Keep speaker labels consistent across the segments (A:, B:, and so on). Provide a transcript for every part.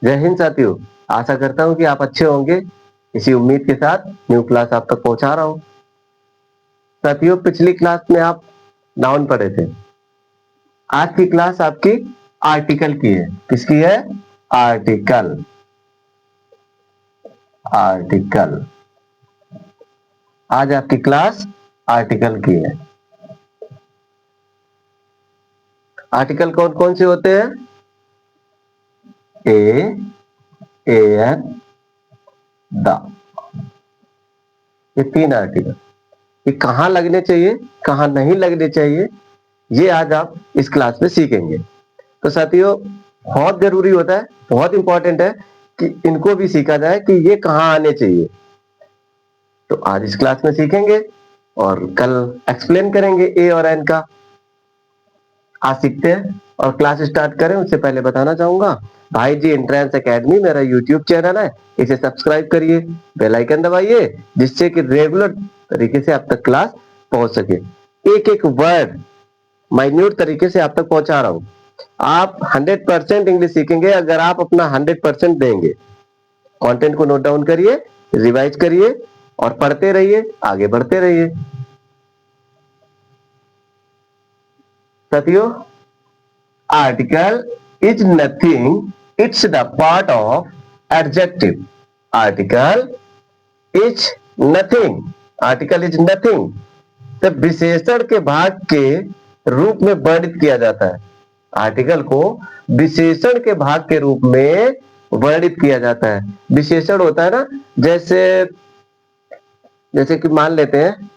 A: जय हिंद साथियों, आशा करता हूँ कि आप अच्छे होंगे। इसी उम्मीद के साथ न्यू क्लास आप तक पहुंचा रहा हूँ। साथियों, पिछली क्लास में आप नाउन पढ़े थे। आज की क्लास आपकी आर्टिकल की है। किसकी है? आर्टिकल। आर्टिकल। आज आपकी क्लास आर्टिकल की है। आर्टिकल कौन कौन से होते हैं? ए, एन, द। ये 3 आर्टिकल। ये कहां लगने चाहिए, कहां नहीं लगने चाहिए, ये आज आप इस क्लास में सीखेंगे। तो साथियों, बहुत जरूरी होता है, बहुत इंपॉर्टेंट है कि इनको भी सीखा जाए कि ये कहां आने चाहिए। तो आज इस क्लास में सीखेंगे और कल एक्सप्लेन करेंगे ए और एन का। आज सीखते हैं और क्लास स्टार्ट करें उससे पहले बताना चाहूंगा, भाई जी, एंट्रेंस एकेडमी मेरा यूट्यूब चैनल है, इसे सब्सक्राइब करिए, बेल आइकन दबाइए, जिससे कि रेगुलर तरीके से आप तक क्लास पहुंच सके। एक एक वर्ड माइन्यूट तरीके से आप तक पहुंचा रहा हूं। आप 100% इंग्लिश सीखेंगे अगर आप अपना 100% देंगे। कंटेंट को नोट डाउन करिए, रिवाइज करिए और पढ़ते रहिए, आगे बढ़ते रहिए। साथियों, article is nothing, it's the part of adjective. Article is nothing. Article is nothing जब विशेषण के भाग के रूप में वर्णित किया जाता है। आर्टिकल को विशेषण के भाग के रूप में वर्णित किया जाता है। विशेषण होता है ना, जैसे जैसे कि मान लेते हैं,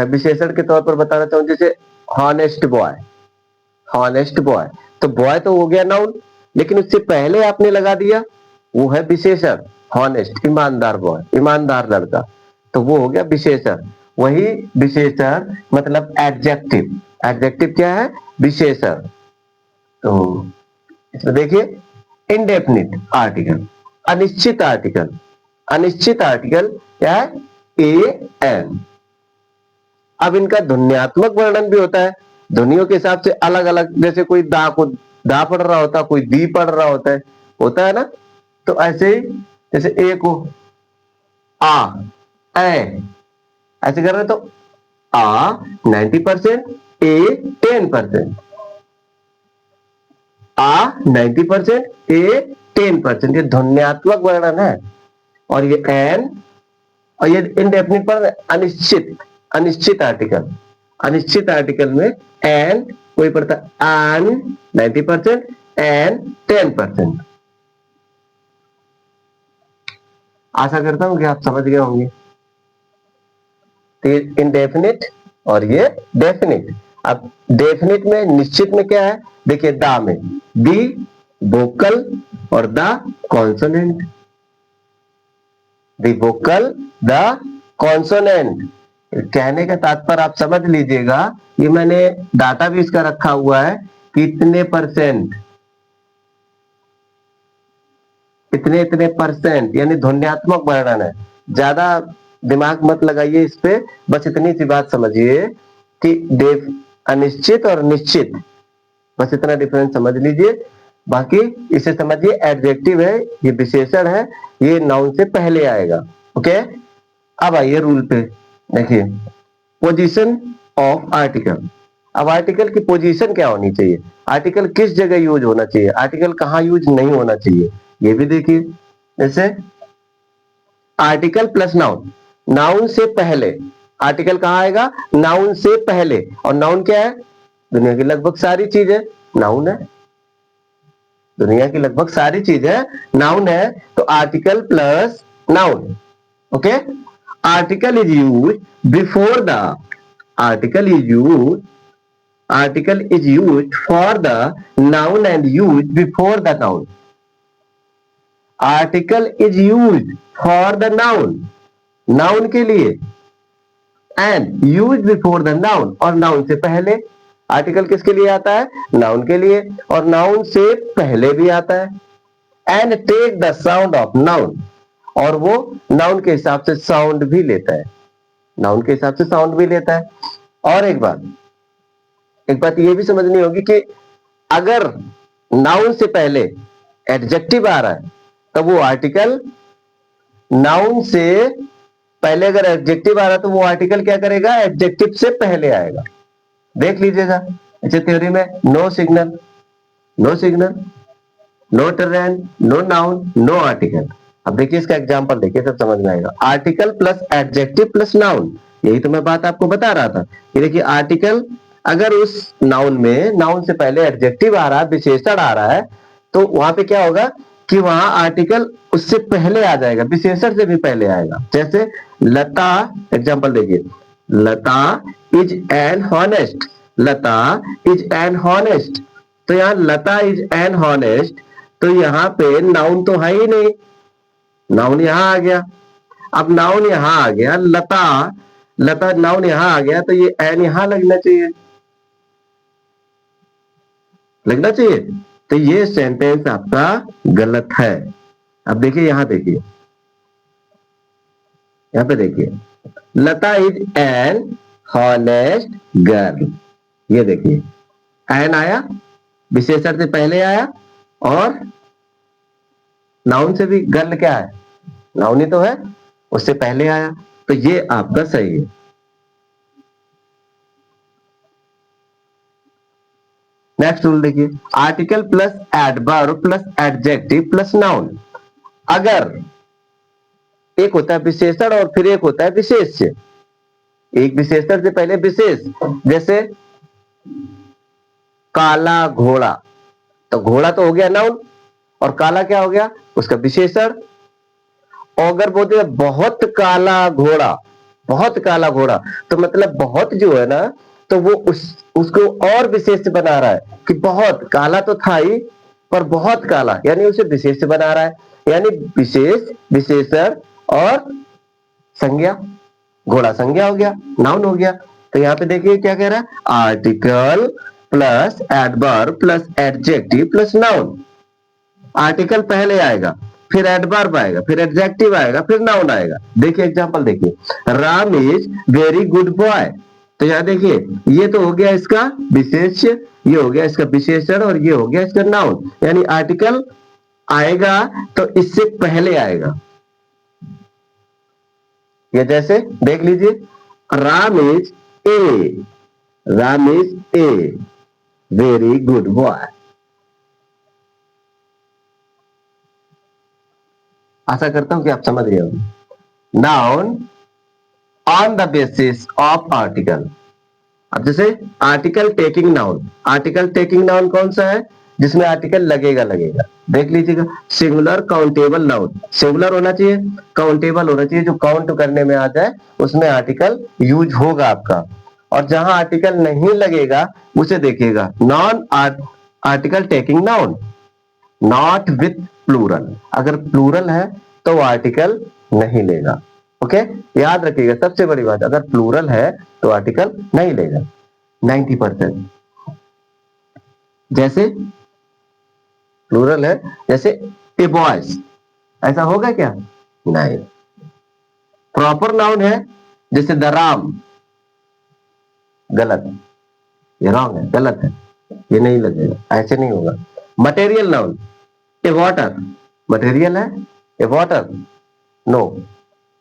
A: विशेषण के तौर पर बताना चाहूं, जैसे हॉनेस्ट बॉय। हॉनेस्ट बॉय, तो बॉय तो हो गया नाउन, लेकिन उससे पहले आपने लगा दिया, वो है विशेषण। हॉनेस्ट, ईमानदार बॉय, ईमानदार लड़का, तो वो हो गया विशेषण। वही विशेषण मतलब एडजेक्टिव। एडजेक्टिव क्या है? विशेषण। तो इसमें देखिए, इनडेफिनिट आर्टिकल, अनिश्चित आर्टिकल। अनिश्चित आर्टिकल क्या है? A N. अब इनका ध्वन्यात्मक वर्णन भी होता है। ध्वनियों के हिसाब से अलग अलग, जैसे कोई दा को दा पढ़ रहा होता है, कोई दी पढ़ रहा होता है ना। तो ऐसे ही, जैसे ए को आ, ए, ऐसे कर रहे तो आ 90%, ए 10%। आ 90%, ए 10%। ये ध्वन्यात्मक वर्णन है। और ये एन, और ये इनडेफिनिट पर अनिश्चित। अनिश्चित आर्टिकल। अनिश्चित आर्टिकल में एन कोई पड़ता है, एन 90%, एन 10%। आशा करता हूं कि आप समझ गए होंगे। तो ये इनडेफिनिट और ये डेफिनिट। अब डेफिनिट में, निश्चित में क्या है? देखिए, दा में दी वोकल और the consonant. The vocal, the consonant. कहने का तात्पर्य आप समझ लीजिएगा, ये मैंने डाटा भी इसका रखा हुआ है, कितने परसेंट, इतने इतने परसेंट, यानी ध्वन्यात्मक वर्णन है। ज्यादा दिमाग मत लगाइए इस पे, बस इतनी सी बात समझिए कि अनिश्चित और निश्चित, बस इतना डिफरेंस समझ लीजिए। बाकी इसे समझिए, एडजेक्टिव है, ये विशेषण है, ये नाउन से पहले आएगा। ओके, अब आइए रूल पे। देखिए, पोजीशन ऑफ आर्टिकल। अब आर्टिकल की पोजीशन क्या होनी चाहिए, आर्टिकल किस जगह यूज होना चाहिए, आर्टिकल कहां यूज नहीं होना चाहिए, ये भी देखिए। जैसे आर्टिकल प्लस नाउन, नाउन से पहले आर्टिकल कहां आएगा? नाउन से पहले। और नाउन क्या है? दुनिया की लगभग सारी चीजें नाउन है। दुनिया की लगभग सारी चीजें नाउन है। तो article plus noun. Okay, article is use before the, article is use, article is used for the noun and used before the noun. Article is used for the noun, noun के लिए, and used before the noun, और noun से पहले। Article किसके लिए आता है? Noun के लिए, और नाउन से पहले भी आता है। and take the sound of noun, और वो नाउन के हिसाब से साउंड भी लेता है। नाउन के हिसाब से साउंड भी लेता है। और एक बात ये भी समझनी होगी कि अगर नाउन से पहले एडजेक्टिव आ रहा है तब वो आर्टिकल, नाउन से पहले अगर एडजेक्टिव आ रहा है तो वो आर्टिकल क्या करेगा, एडजेक्टिव से पहले आएगा। देख लीजिएगा, अच्छा थ्योरी में no signal, no signal, no turn, no noun, no article. अब देखिए इसका एग्जांपल देखिए तब समझ में आएगा। Article plus adjective plus noun, यही तो मैं बात आपको बता रहा था कि देखिए आर्टिकल अगर उस नाउन में, नाउन से पहले एडजेक्टिव आ रहा है, विशेषण आ रहा है, तो वहां पे क्या होगा कि वहां आर्टिकल उससे पहले आ जाएगा, विशेषण से भी पहले आएगा। जैसे लता, एग्जांपल देखिए, Lata is an honest, Lata is an honest, तो यहाँ लता इज एन हॉनेस्ट, तो यहाँ पे नाउन तो है ही नहीं, नाउन यहां आ गया। अब नाउन यहां आ गया, लता, लता नाउन यहां आ गया, तो ये एन यहां लगना चाहिए, लगना चाहिए। तो ये सेंटेंस आपका गलत है। अब देखिए यहां देखिए, यहां पे देखिए, Lata is an honest girl, ये देखिए एन आया, विशेषण से पहले आया, और नाउन से भी, गर्ल क्या है, नाउन ही तो है, उससे पहले आया, तो ये आपका सही है। नेक्स्ट रूल देखिए, article plus adverb plus adjective plus noun. अगर एक होता है विशेषण और फिर एक होता है विशेष्य, एक विशेषण से पहले विशेष, जैसे काला घोड़ा, तो घोड़ा तो हो गया नाउन, और काला क्या हो गया, उसका विशेषण। और अगर बोलते हैं बहुत काला घोड़ा, बहुत काला घोड़ा, तो मतलब बहुत जो है ना, तो वो उसको और विशेष बना रहा है कि बहुत काला तो था ही, पर बहुत काला, यानी उसे विशेष बना रहा है, यानी विशेष, विशेषण और संज्ञा, घोड़ा संज्ञा हो गया, नाउन हो गया। तो यहाँ पे देखिए क्या कह रहा है, article plus adverb plus adjective plus noun. Article पहले आएगा, फिर एडवर्ब आएगा, फिर एडजेक्टिव आएगा, फिर नाउन आएगा। देखिए एग्जांपल देखिए, Ram is very good boy, तो यहां देखिए ये तो हो गया इसका विशेष्य, ये हो गया इसका विशेषण, और ये हो गया इसका नाउन, यानी आर्टिकल आएगा तो इससे पहले आएगा। ये जैसे देख लीजिए, Ram is a, Ram is a very good boy. आशा करता हूं कि आप समझ गए होंगे। Noun on the basis of article. अब जैसे article taking noun, article taking noun कौन सा है, जिसमें आर्टिकल लगेगा, लगेगा देख लीजिएगा। सिंगुलर काउंटेबल नाउन, सिंगुलर होना चाहिए, काउंटेबल होना चाहिए, जो काउंट करने में आ जाए उसमें आर्टिकल यूज होगा आपका। और जहां आर्टिकल नहीं लगेगा उसे देखिएगा non article taking noun, not with plural, अगर प्लूरल है तो आर्टिकल नहीं लेगा। ओके, याद रखिएगा सबसे बड़ी बात, अगर प्लूरल है तो आर्टिकल नहीं लेगा 90%। जैसे प्लूरल है, जैसे ए बॉयज, ऐसा होगा क्या, नहीं। प्रॉपर नाउन है, जैसे द राम, गलत, ये रॉन्ग है, गलत है, ये नहीं लगेगा, ऐसे नहीं होगा। मटेरियल नाउन, ए वाटर, मटेरियल है, ए वाटर, नो,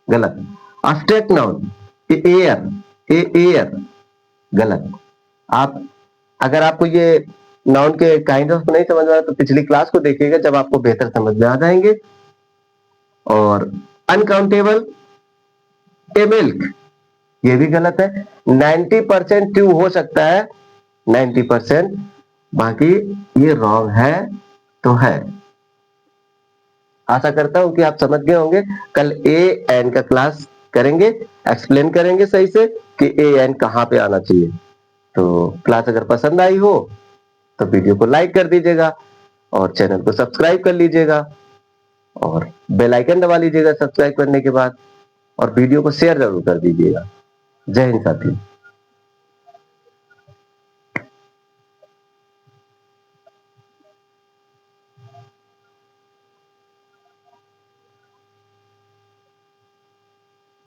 A: गलत। एब्स्ट्रैक्ट नाउन, ए एयर, ए एयर, गलत। आप अगर आपको ये नाउन के काइंड ऑफ नहीं समझ में आया तो पिछली क्लास को देखिएगा, जब आपको बेहतर समझ में आ जाएंगे। और अनकाउंटेबल, ए मिल्क, ये भी गलत है। 90% ट्रू हो सकता है, 90%, बाकी ये रॉन्ग है तो है। आशा करता हूं कि आप समझ गए होंगे। कल ए एन का क्लास करेंगे, एक्सप्लेन करेंगे सही से कि ए एन कहां पे आना चाहिए। तो क्लास अगर पसंद आई हो तो वीडियो को लाइक कर दीजिएगा और चैनल को सब्सक्राइब कर लीजिएगा और बेल आइकन दबा लीजिएगा सब्सक्राइब करने के बाद, और वीडियो को शेयर जरूर कर दीजिएगा। जय हिंद साथी।